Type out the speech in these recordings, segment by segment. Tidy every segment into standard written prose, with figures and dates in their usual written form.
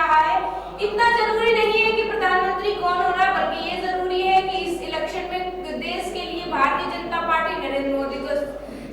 कहा है इतना जरूरी नहीं है कि प्रधानमंत्री कौन होना, बल्कि ये जरूरी है कि इस इलेक्शन में देश के लिए भारतीय जनता पार्टी नरेंद्र मोदी को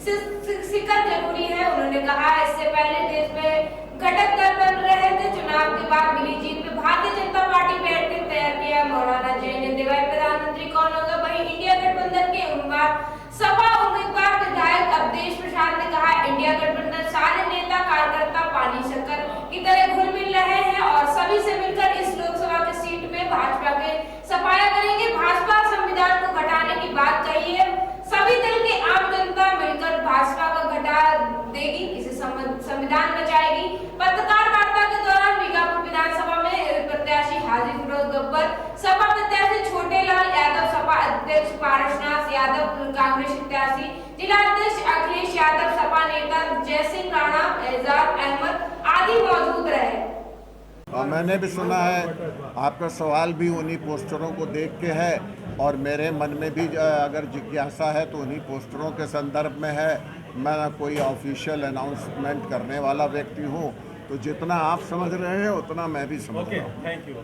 शिकस्त जरूरी है। उन्होंने कहा इससे पहले देश में घटक दल बन रहे थे, चुनाव के बाद मिली जीत पे भारतीय जनता पार्टी बैठकर तैयार किया। मौलाना जैन ने दिवाई प्रधानमंत्री कौन होगा, वहीं इंडिया गठबंधन के उम्मीदवार सपा उम्मीदवार विधायक अवधेश प्रसाद ने कहा इंडिया गठबंधन सारे नेता कार्यकर्ता पानी शक्कर की तरह घुल मिल रहे हैं और सभी से मिलकर इस लोकसभा की सीट में भाजपा के सफाया करेंगे। भाजपा संविधान को घटाने की बात कही है, सभी दल के आम जनता मिलकर भाजपा को घटा देगी, इसे संविधान बचाएगी। पत्रकार वार्ता के दौरान बीकापुर विधानसभा में प्रत्याशी हाजी फिरोज गब्बर, सपा प्रत्याशी छोटे लाल यादव, सपा अध्यक्ष पारसनाथ यादव, कांग्रेस प्रत्याशी जिला अध्यक्ष अखिलेश यादव, सपा नेता जयसिंह राणा, एजाज अहमद आदि मौजूद रहे। मैंने भी सुना है, आपका सवाल भी उन्हीं पोस्टरों को देख के है और मेरे मन में भी अगर जिज्ञासा है तो उन्हीं पोस्टरों के संदर्भ में है। मैं कोई ऑफिशियल अनाउंसमेंट करने वाला व्यक्ति हूँ, तो जितना आप समझ रहे हैं उतना मैं भी समझ रहा हूँ। Thank you.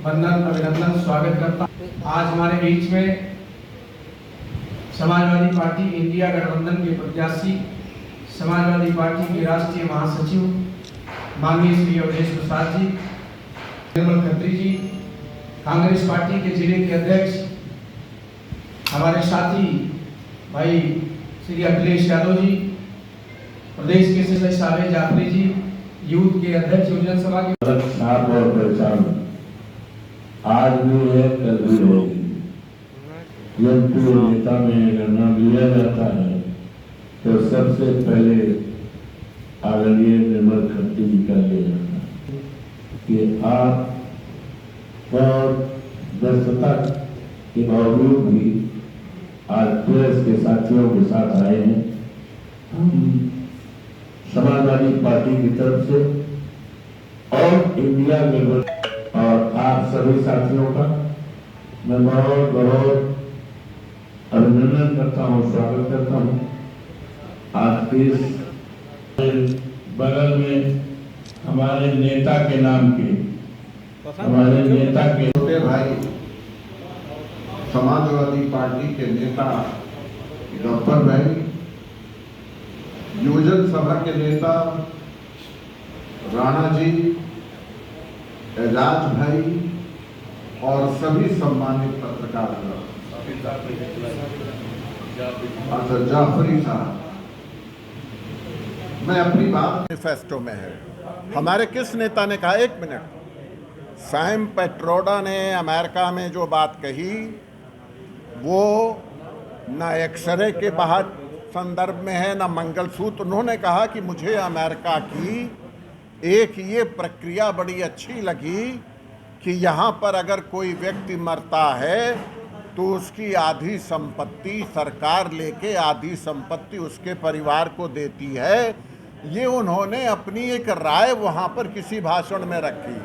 वंदन अभिनंदन स्वागत करता। आज हमारे बीच में समाजवादी पार्टी इंडिया गठबंधन के प्रत्याशी, समाजवादी पार्टी के राष्ट्रीय महासचिव माननीय श्री अवधेश प्रसाद जी, निर्मल खत्री जी, कांग्रेस पार्टी के जिले के अध्यक्ष हमारे साथी भाई श्री अखिलेश यादव जी, प्रदेश के सदस्य साबिर जाफरी जी, यूथ के अध्यक्ष युवजन सभा के साफ और पहचान आज भी है, कल भी रहेगी। जब कोई नेता में अगर नाम लिया जाता है तो सबसे पहले आदरणीय निर्मल खत्री जी का लिया जाता है कि आप बहुत व्यस्तता के बावजूद भी आज प्रेस के साथियों के साथ आए हैं। हम समाजवादी पार्टी की तरफ से और इंडिया गठबंधन और आप सभी साथियों का मैं बहुत बहुत अभिनंदन करता हूँ, स्वागत करता हूँ। आपके बगल में हमारे नेता के नाम के, हमारे नेता के छोटे भाई समाजवादी पार्टी के नेता गब्बर भाई, युवजन सभा के नेता राणा जी, एजाज भाई और सभी सम्मानित पत्रकार, अच्छा जाफरी साहब, मैं अपनी बात मैनिफेस्टो में है। हमारे किस नेता ने कहा, एक मिनट, सैम पेट्रोडा ने अमेरिका में जो बात कही वो न एक्सरे के बाहर संदर्भ में है न मंगलसूत्र। उन्होंने कहा कि मुझे अमेरिका की एक ये प्रक्रिया बड़ी अच्छी लगी कि यहाँ पर अगर कोई व्यक्ति मरता है तो उसकी आधी संपत्ति सरकार लेके आधी संपत्ति उसके परिवार को देती है। ये उन्होंने अपनी एक राय वहाँ पर किसी भाषण में रखी,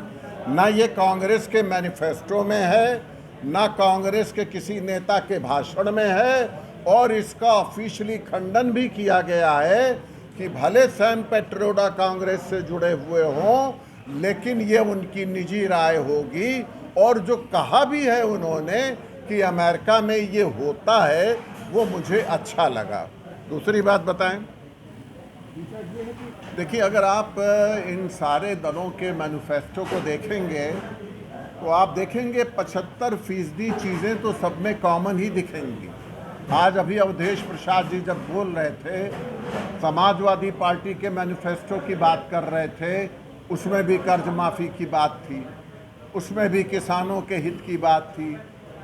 ना ये कांग्रेस के मैनिफेस्टो में है, ना कांग्रेस के किसी नेता के भाषण में है, और इसका ऑफिशियली खंडन भी किया गया है कि भले सैम पेट्रोडा कांग्रेस से जुड़े हुए हों, लेकिन ये उनकी निजी राय होगी। और जो कहा भी है उन्होंने कि अमेरिका में ये होता है, वो मुझे अच्छा लगा। दूसरी बात बताएं, देखिए अगर आप इन सारे दलों के मैनिफेस्टो को देखेंगे तो आप देखेंगे 75% चीज़ें तो सब में कॉमन ही दिखेंगी। आज अभी अवधेश प्रसाद जी जब बोल रहे थे, समाजवादी पार्टी के मैनिफेस्टो की बात कर रहे थे, उसमें भी कर्ज माफ़ी की बात थी, उसमें भी किसानों के हित की बात थी,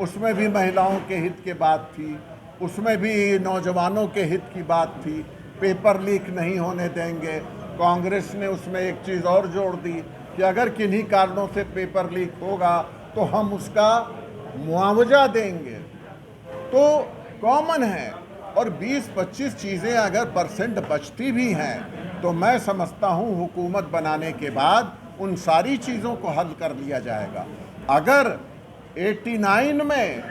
उसमें भी महिलाओं के हित की बात थी, उसमें भी नौजवानों के हित की बात थी, पेपर लीक नहीं होने देंगे। कांग्रेस ने उसमें एक चीज़ और जोड़ दी कि अगर किन्हीं कारणों से पेपर लीक होगा तो हम उसका मुआवजा देंगे। तो कॉमन है, और 20-25 चीज़ें अगर परसेंट बचती भी हैं तो मैं समझता हूँ हुकूमत बनाने के बाद उन सारी चीज़ों को हल कर लिया जाएगा। अगर 89 में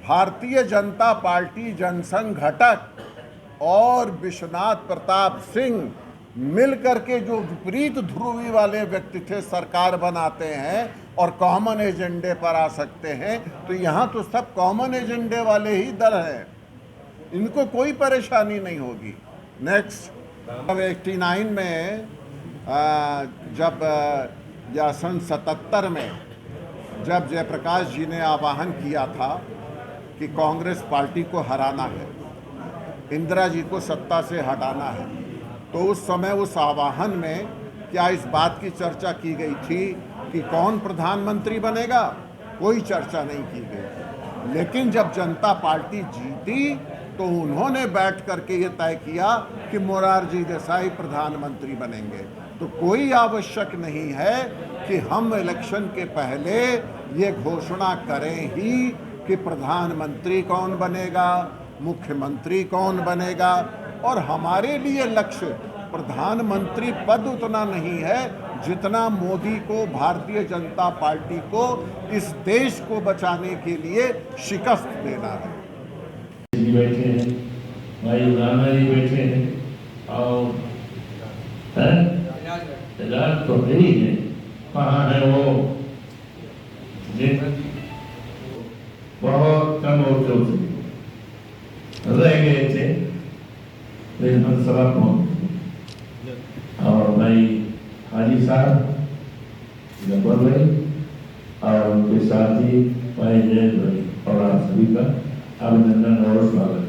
भारतीय जनता पार्टी जनसंघ घटक और विश्वनाथ प्रताप सिंह मिल करके जो विपरीत ध्रुवी वाले व्यक्ति थे सरकार बनाते हैं और कॉमन एजेंडे पर आ सकते हैं, तो यहाँ तो सब कॉमन एजेंडे वाले ही दल हैं, इनको कोई परेशानी नहीं होगी। नेक्स्ट, अब 89 में जब या सन 77 में जब जयप्रकाश जी ने आह्वान किया था कि कांग्रेस पार्टी को हराना है, इंदिरा जी को सत्ता से हटाना है, तो उस समय उस आह्वान में क्या इस बात की चर्चा की गई थी कि कौन प्रधानमंत्री बनेगा? कोई चर्चा नहीं की गई। लेकिन जब जनता पार्टी जीती तो उन्होंने बैठ करके ये तय किया कि मोरारजी देसाई प्रधानमंत्री बनेंगे। तो कोई आवश्यक नहीं है कि हम इलेक्शन के पहले ये घोषणा करें ही कि प्रधानमंत्री कौन बनेगा, मुख्यमंत्री कौन बनेगा। और हमारे लिए लक्ष्य प्रधानमंत्री पद उतना नहीं है जितना मोदी को, भारतीय जनता पार्टी को, इस देश को बचाने के लिए शिकस्त देना है। जी बैठे हैं, भाई राणा जी बैठे हैं, और इलाज तो नहीं है, कहाँ है वो? बहुत कम होते रह गए थे, लेकिन सभा पहुंच। और भाई हाजी साहब, जफर भाई और उनके साथी भाई जैन भाई और आप सभी का अभिनंदन और स्वागत।